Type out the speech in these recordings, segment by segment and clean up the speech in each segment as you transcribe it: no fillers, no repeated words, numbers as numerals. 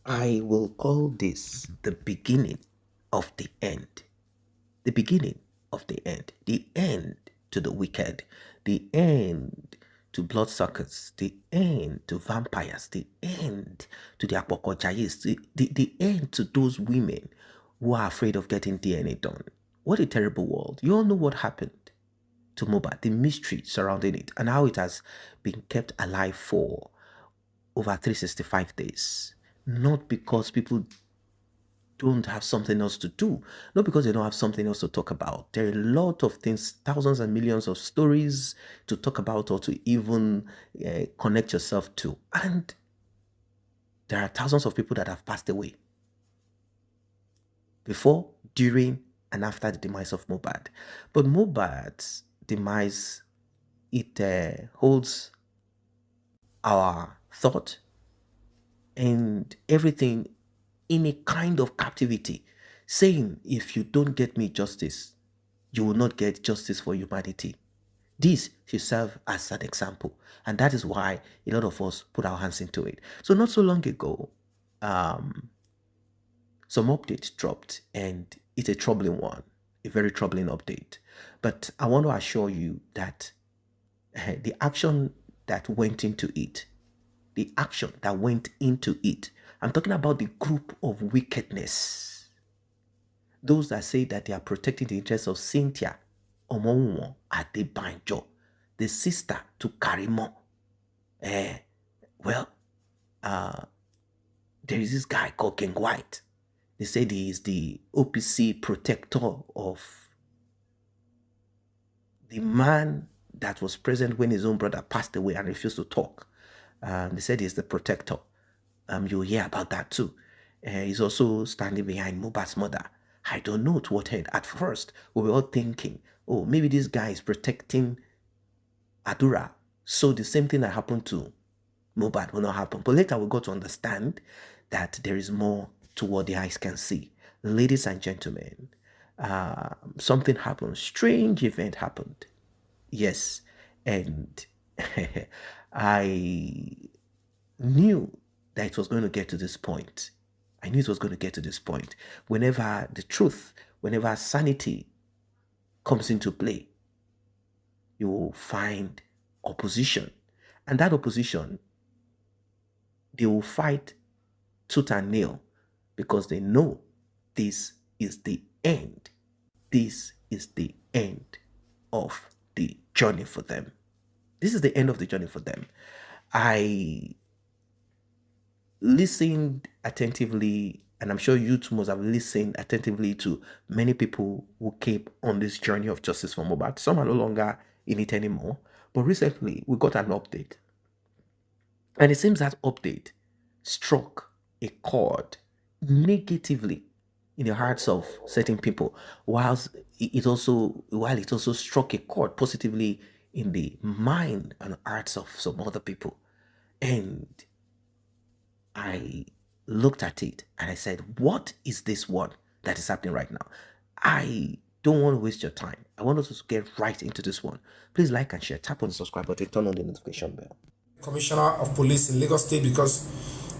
I will call this the beginning of the end. The beginning of the end to the wicked, the end to bloodsuckers, the end to vampires, the end to the apokojayis, the end to those women who are afraid of getting DNA done. What a terrible world. You all know what happened to Mohbad, the mystery surrounding it, and how it has been kept alive for over 365 days. Not because people don't have something else to do, not because they don't have something else to talk about. There are a lot of things, thousands and millions of stories to talk about or to even connect yourself to. And there are thousands of people that have passed away before, during, and after the demise of Mohbad. But Mohbad's demise, it holds our thought and everything in a kind of captivity, saying, if you don't get me justice, you will not get justice for humanity. This should serve as an example. And that is why a lot of us put our hands into it. So not so long ago, some updates dropped, and it's a troubling one, a very troubling update. But I want to assure you that the action that went into it, I'm talking about the group of wickedness, those that say that they are protecting the interests of Cynthia Omonwo Adebanjo, the sister to Karimo. Well, there is this guy called King White. They said he is the OPC protector of the man that was present when his own brother passed away and refused to talk. They said he's the protector. You'll hear about that too. He's also standing behind Mohbad's mother. I don't know to what end. At first, we were all thinking, oh, maybe this guy is protecting Adura. So the same thing that happened to Mohbad will not happen. But later we got to understand that there is more to what the eyes can see. Ladies and gentlemen, something happened. Strange event happened. Yes. And I knew that it was going to get to this point. I knew it was going to get to this point. Whenever the truth, whenever sanity comes into play, you will find opposition. And that opposition, they will fight tooth and nail because they know this is the end. This is the end of the journey for them. This is the end of the journey for them. I listened attentively, and I'm sure you too must have listened attentively to many people who came on this journey of justice for Mohbad. Some are no longer in it anymore, but recently we got an update. And it seems that update struck a chord negatively in the hearts of certain people, while it also struck a chord positively in the mind and hearts of some other people. And I looked at it and I said, what is this one that is happening right now? I don't want to waste your time. I want us to get right into this one. Please like and share, tap on the subscribe button, turn on the notification bell. Commissioner of Police in Lagos State, because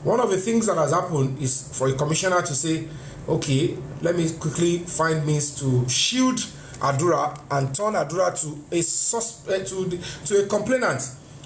one of the things that has happened is for a commissioner to say, okay, let me quickly find means to shield Adura and turn Adura to a suspect, to a complainant,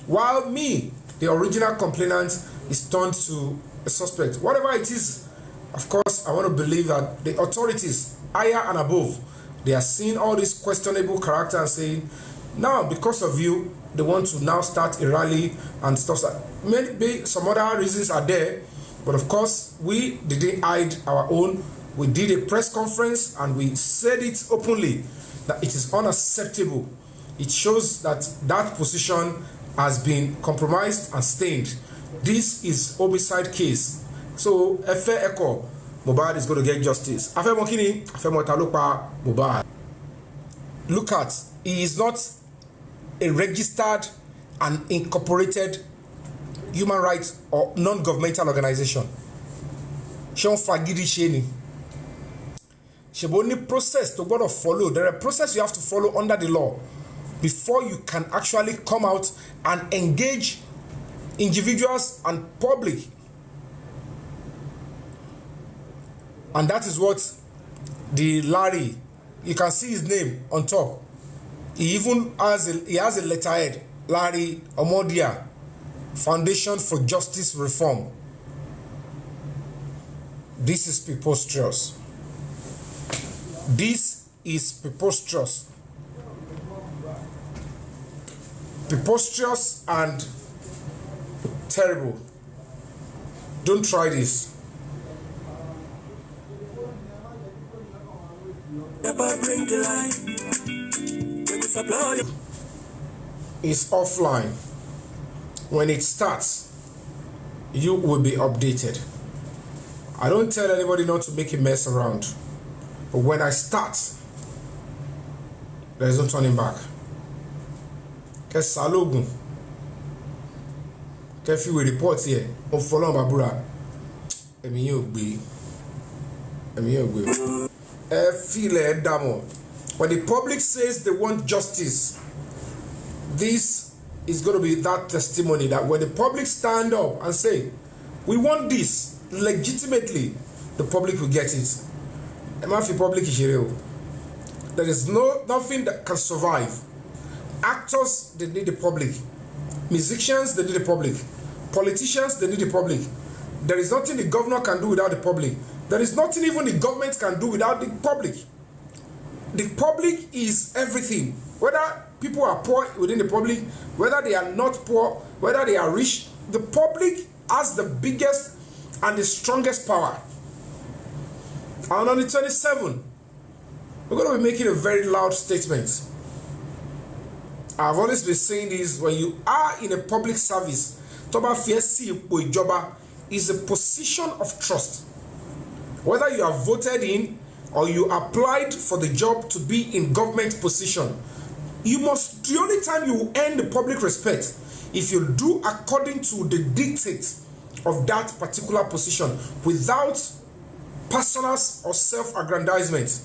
while me, the original complainant, is turned to a suspect. Whatever it is, of course, I want to believe that the authorities, higher and above, they are seeing all this questionable character and saying, now because of you, they want to now start a rally and stuff. Maybe some other reasons are there, but of course, we didn't hide our own. We did a press conference and we said it openly that it is unacceptable. It shows that that position has been compromised and stained. This is homicide case. So, Efe Eko, Mohbad is going to get justice. Afe Mokini, Afe Motalopa, Mohbad. Look at, he is not a registered and incorporated human rights or non-governmental organization. Sean Fagidi Sheni. She only process to go to follow. There are process you have to follow under the law before you can actually come out and engage individuals and public And that is what the Larry, you can see his name on top. He even has a letterhead, Larry Omodia, Foundation for Justice Reform. This is preposterous. This is preposterous. Preposterous and terrible. Don't try this. It's offline. When it starts, you will be updated. I don't tell anybody not to make a mess around. But when I start, there is no turning back. Kesalogun. Kefi we report here. On follow Babura. Emi yo gbe. Feel damo. When the public says they want justice, this is going to be that testimony that when the public stand up and say, we want this legitimately, the public will get it. Public is there is nothing that can survive. Actors, they need the public. Musicians, they need the public. Politicians, they need the public. There is nothing the governor can do without the public. There is nothing even the government can do without the public. The public is everything. Whether people are poor within the public, whether they are not poor, whether they are rich, the public has the biggest and the strongest power. And on the 27th, we're going to be making a very loud statement. I've always been saying this: when you are in a public service, Toba Fiesi Joba is a position of trust. Whether you are voted in or you applied for the job to be in government position, you must, the only time you will earn the public respect if you do according to the dictates of that particular position, without personal or self-aggrandizement,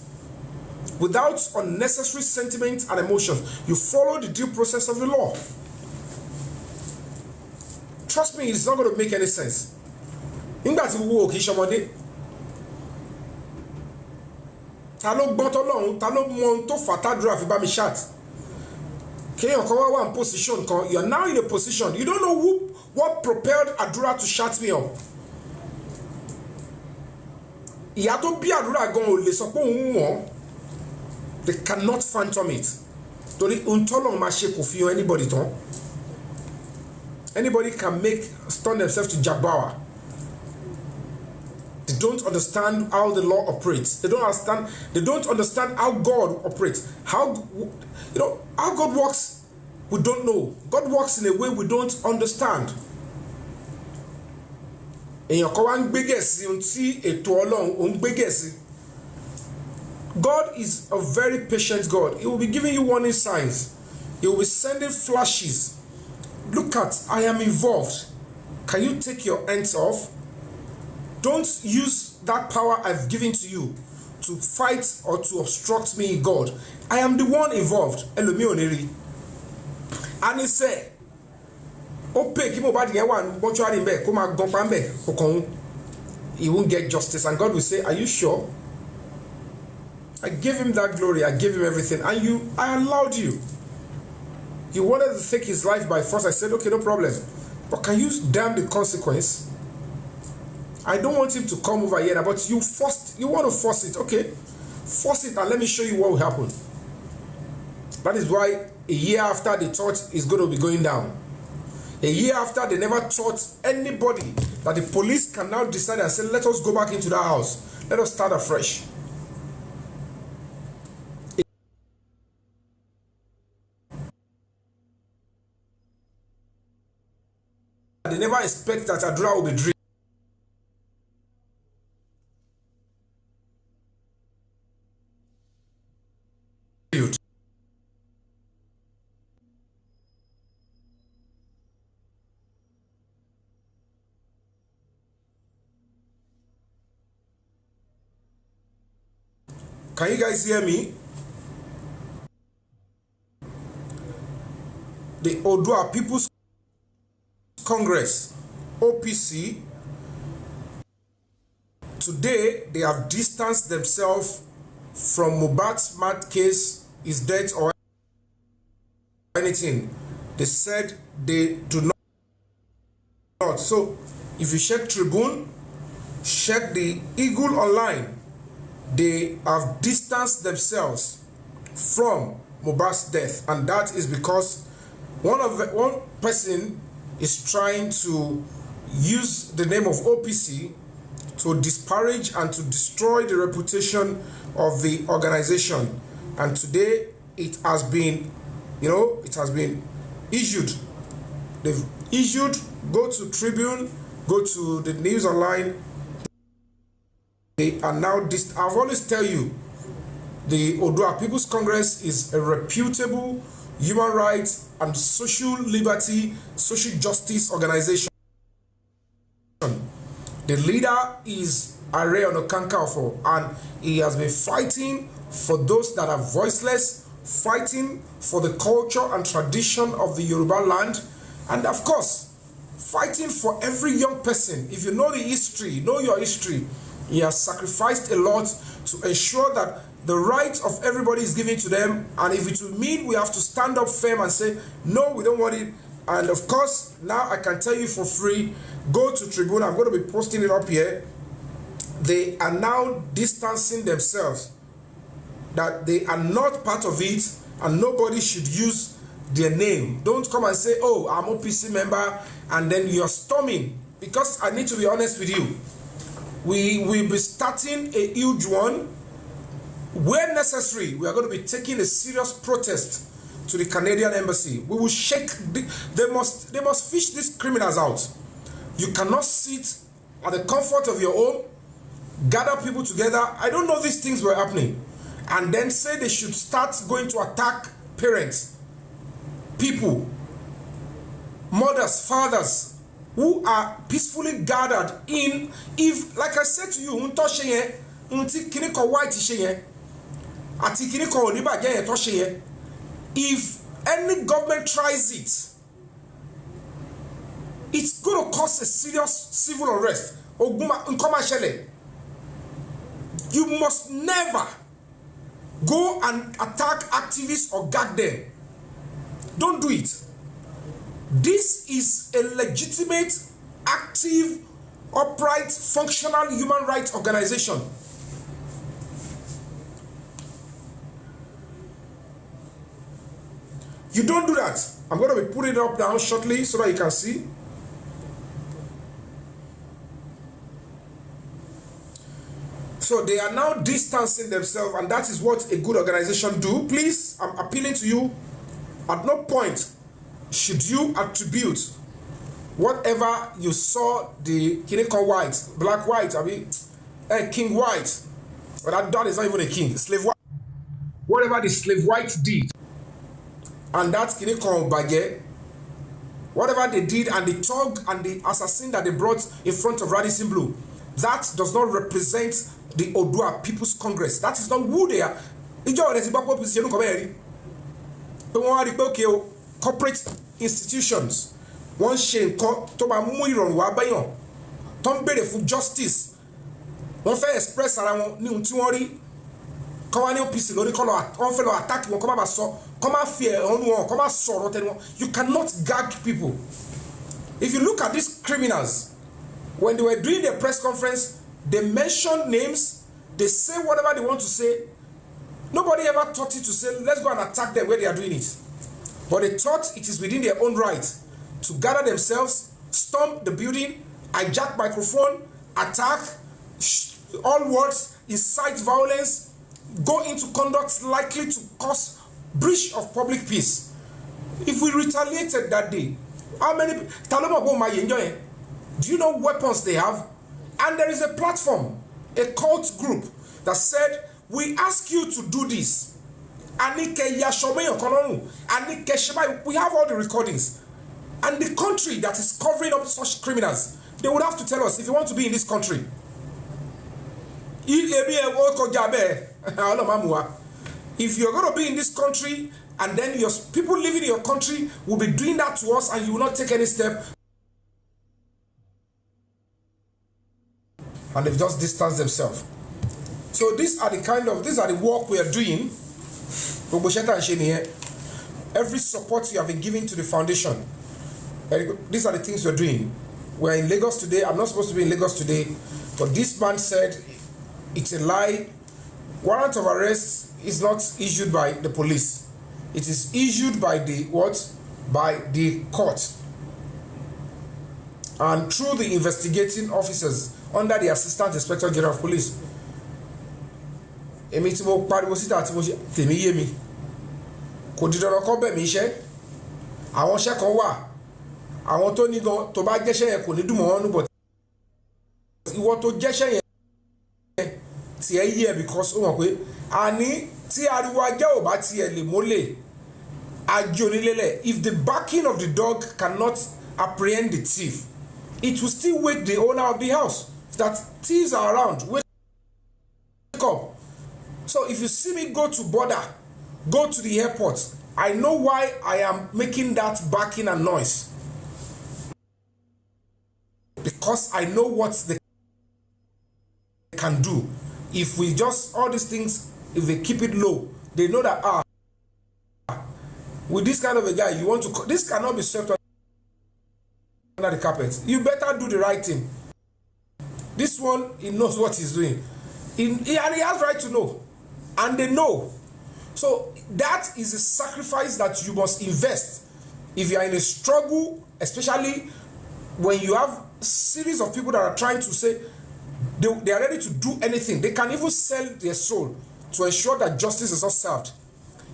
without unnecessary sentiments and emotions. You follow the due process of the law. Trust me, it's not going to make any sense. Ta ló gbọ́n tọ́lọ́run, ta ló mọ ohun tó fà tádúrà fi bá mi ṣáàt. Kéèyàn kan wá in position kan, you are now in a position, you don't know what propelled Adura to shut me up. Ìyá tó bí Àdúrà gan ò lè sọ pé òun mọ̀. They cannot phantom it. Torí ohun tọ́lọ́run máa ṣe kò fi hàn anybody tán. Anybody can turn themselves to Jabbawa. They don't understand how the law operates. They don't understand how God operates. How God works, we don't know. God works in a way we don't understand. God is a very patient God. He will be giving you warning signs. He will be sending flashes. Look at, I am involved. Can you take your hands off? Don't use that power I've given to you to fight or to obstruct me, God. I am the one involved. And he said, he won't get justice. And God will say, are you sure? I gave him that glory. I gave him everything. And I allowed you. You wanted to take his life by force. I said, okay, no problem. But can you damn the consequence? I don't want him to come over here, but you want to force it. Okay, force it and let me show you what will happen. That is why a year after they thought it's going to be going down. A year after they never thought anybody that the police can now decide and say, let us go back into that house. Let us start afresh. They never expect that Adura will be drilled. Can you guys hear me? The Odua People's Congress, OPC, today they have distanced themselves from Mohbad's mad case, his death or anything. They said they do not. So if you check Tribune, check the Eagle Online, they have distanced themselves from Mohbad's death, and that is because one person is trying to use the name of OPC to disparage and to destroy the reputation of the organization. And today it has been, it has been issued. They've issued, go to Tribune, go to the News Online. They are now, I've always tell you, the Odua People's Congress is a reputable human rights and social liberty, social justice organization. The leader is Are Onokankafo, and he has been fighting for those that are voiceless, fighting for the culture and tradition of the Yoruba land, and of course, fighting for every young person. If you know the history, know your history, he has sacrificed a lot to ensure that the rights of everybody is given to them, and if it will mean we have to stand up firm and say, no, we don't want it. And of course, now I can tell you for free, go to Tribune, I'm going to be posting it up here. They are now distancing themselves, that they are not part of it, and nobody should use their name. Don't come and say, oh, I'm a OPC member, and then you're storming, because I need to be honest with you. We will be starting a huge one. Where necessary, we are going to be taking a serious protest to the Canadian embassy. We will shake, they must fish these criminals out. You cannot sit at the comfort of your home, gather people together. I don't know these things were happening. And then say they should start going to attack parents, people, mothers, fathers, who are peacefully gathered in, if, like I said to you, if any government tries it, it's going to cause a serious civil unrest. You must never go and attack activists or gag them. Don't do it. This is a legitimate, active, upright, functional human rights organization. You don't do that. I'm going to be putting it up now shortly so that you can see. So they are now distancing themselves, and that is what a good organization do. Please, I'm appealing to you. At no point should you attribute whatever you saw the Kineko White, Black White, King White, but that is not even a king, slave white. Whatever the slave white did, and that Kineko Bagye, whatever they did, and the thug and the assassin that they brought in front of Radisson Blue, that does not represent the Odua People's Congress. That is not who they are. Corporate institutions, one shame to ma mú ìrọ̀rùn wá báyàn, tó ń béèrè fún justice, wọ́n fẹ́ express ara wọn ní ohun tí wọ́n rí, kọ́ wá ní OPC lórí kọ́ lọ, wọ́n fẹ́ lọ attack wọn, kọ́ má bàa sọ, kọ́ má fi ẹ̀hónú wọn, kọ́ má sọ̀rọ̀ tẹnu wọn. You cannot gag people. If you look at these criminals, when they were doing their press conference, they mention names, they say whatever they want to say. Nobody ever thought it to say, let's go and attack them where they are doing it. But they thought it is within their own right to gather themselves, storm the building, hijack microphone, attack, all words, incite violence, go into conduct likely to cause breach of public peace. If we retaliated that day, how many? Do you know weapons they have? And there is a platform, a cult group that said, we ask you to do this. We have all the recordings. And the country that is covering up such criminals, they would have to tell us if you want to be in this country. If you're going to be in this country, and then your people living in your country will be doing that to us, and you will not take any step. and they've just distanced themselves. So these are the work we are doing. Every support you have been giving to the foundation, these are the things we're doing. We're in Lagos today. I'm not supposed to be in Lagos today, but this man said it's a lie. Warrant of arrest is not issued by the police. It is issued by the what? By the court. And through the investigating officers under the Assistant Inspector General of Police. Èmi tí mo pariwo síta tí mo ṣe tèmi yé mi. Kò di dandan kọ́ bẹ̀ mí iṣẹ́. Àwọn iṣẹ́ kan wà. Àwọn tó ní gan tó bá jẹ́ṣẹ́ yẹn kò ní dùn mọ́ wọn nú, but ìwọ tó jẹ́ṣẹ́ yẹn tí ẹ yé ẹ because ó mọ̀ pé àní tí ariwo ajá ò bá tiẹ̀ lè mólè ajé onílélẹ̀. If the barking of the dog cannot apprehend the thief, it will still wake the owner of the house that thieves are around. Wake up. So if you see me go to border, go to the airport, I know why I am making that barking and noise. Because I know what they can do. If we just, all these things, if they keep it low, they know that, with this kind of a guy, you want to, this cannot be swept under the carpet. You better do the right thing. This one, he knows what he's doing. And he has right to know. And they know. So that is a sacrifice that you must invest. If you are in a struggle, especially when you have a series of people that are trying to say they are ready to do anything. They can even sell their soul to ensure that justice is not served.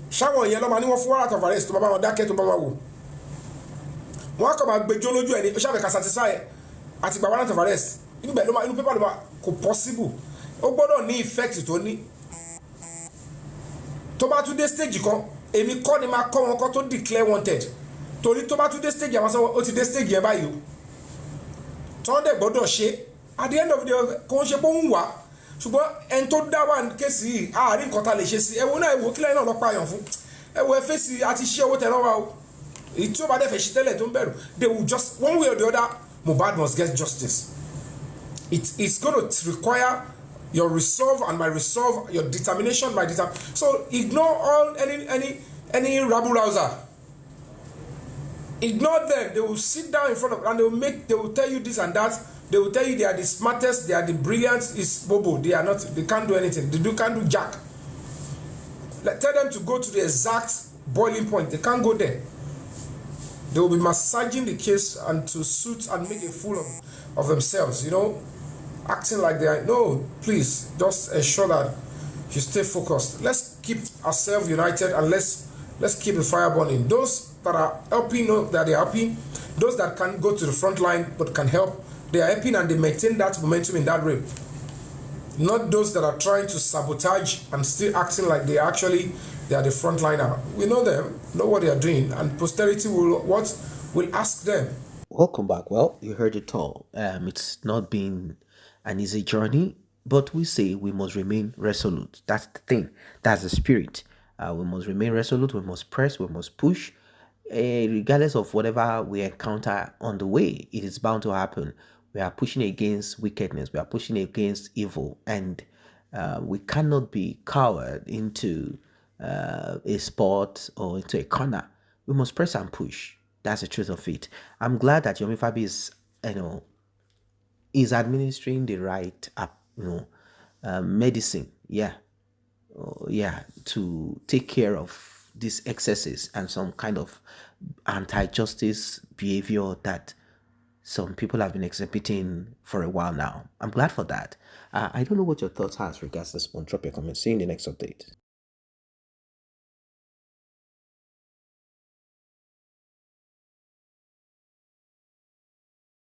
Ṣáwọn yẹn lọ́mọ níwọ̀n fún warrant of arrest tó bá wọn dákẹ́ tó bá wọn wò. Wọ́n á kọ́ máa gbẹjọ́ lójú ẹni ṣáfẹ́ ká satisfy àti gba warrant of arrest. Inú pépà ló máa kò possible. Ó gbọ́dọ̀ ní effect tó ní. Tó bá tún dé stage kan, èmi kọ́ ni máa kọ́ wọn kọ́ tó declare wanted. Torí tó bá tún dé stage àwọn sọ ó ti dé stage yẹn báyìí o. Tọ́ndẹ̀ gbọ́dọ̀ ṣe. At the end of the day, kò ń ṣe pé ń wà. Ṣùgbọ́n ẹni tó dá wà kéèsì yìí, àárín nǹkan ta lè ṣe sí. Ẹ wo náà ẹ wo kílẹ̀ náà lọ pààyàn fún. Ẹ wo ẹ fèsì àti ṣé owó tẹ̀ náà wá o. Èyí tí ó bá dẹ̀ fẹ́ ṣe tẹ́lẹ̀ tó ń bẹ̀rù. They will just, one way or the other, Mohbad must get justice. It's going to require your resolve and my resolve, your determination, my determination. So ignore all any rabble rouser. Ignore them. They will sit down in front of and they will tell you this and that. They will tell you they are the smartest, they are the brilliant. It's bobo. They are not. They can't do anything. They can't do jack. Tell them to go to the exact boiling point. They can't go there. They will be massaging the case and to suit and make a fool of themselves. You know, acting like they are. No, please just ensure that you stay focused. Let's keep ourselves united and let's keep the fire burning. Those that are helping know that they are helping. Those that can go to the front line but can help, they are helping and they maintain that momentum in that way. Not those that are trying to sabotage and still acting like they are the front liner. We know them, know what they are doing, and posterity will ask them. Welcome back. Well, you heard it all. It's not been an easy journey, but we say we must remain resolute. That's the thing. That's the spirit. We must remain resolute. We must press. We must push. Regardless of whatever we encounter on the way, it is bound to happen. We are pushing against wickedness. We are pushing against evil, and we cannot be cowered into a spot or into a corner. We must press and push. That's the truth of it. I'm glad that Yomi Fabi is administering the right medicine. Yeah, to take care of these excesses and some kind of anti-justice behavior that some people have been exhibiting for a while now. I'm glad for that. I don't know what your thoughts are as regards this one. Drop your comments. See you in the next update.